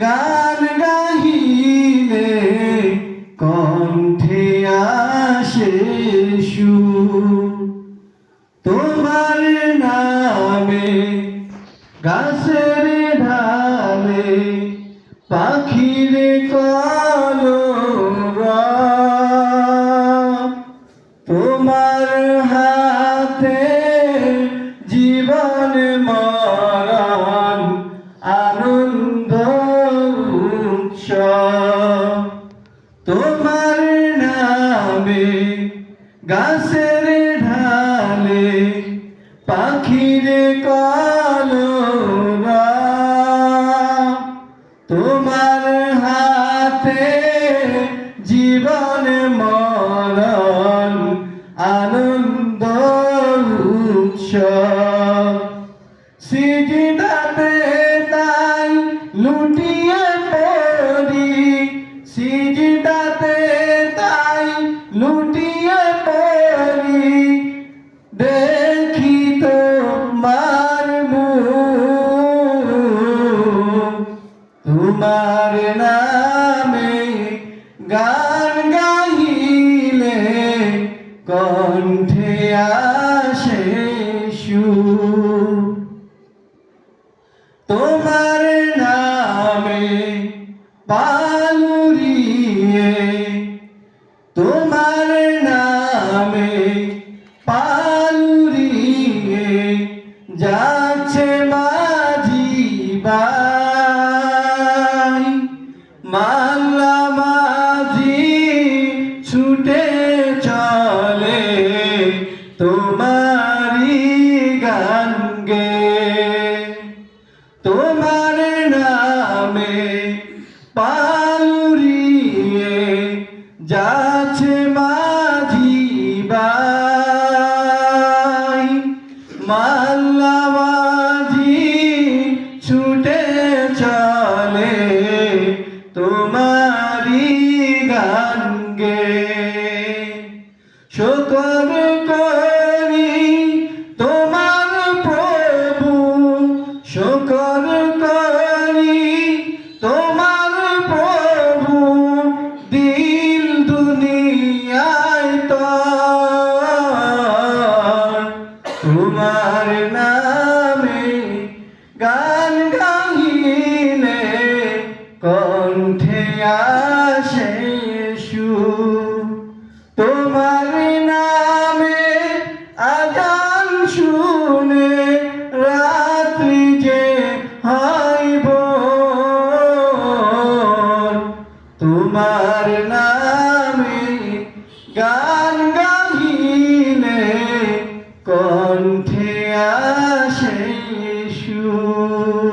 গান গাহিলে কণ্ঠে আসে সুর তোমার নামে গাছের ঢালে পাখির কলরব তোমার হাতে জীবন মরণ আনন্দ উৎসব তোমার নামে গাছের ঢালে পাখির কলরব তোমার হাতে জীবন মরণ আনন্দ উৎসব সিজদাতে তাই লুটিয়ে পড়ি সিজদাতে তাই লুটিয়ে পড়ি দেখি তোমার মুখ তোমার নামে গান গাহিলে কণ্ঠে আসে সুর তোমার নামে পালুরিয়ে তোমার নামে পালুরিয়ে যাচ্ছে মাঝি বাই মাল্লা মাঝি ছুটে চলে তোমারি গান গে তোমার নামে পালুরিয়ে যাচ্ছে মাঝি বাই মাল্লা মাঝি ছুটে চলে তোমারি গান গে শুকর করি তোমার প্রভু শুকর করি তোমার প্রভু দিল দুনিয়ায় তোমার নামে গান গাহিলে কণ্ঠে আসে সুর তোমার নামে আজান শুনে রাত্রি যে হয় ভোর তোমার নামে গান গাহিলে কণ্ঠে আসে সুর।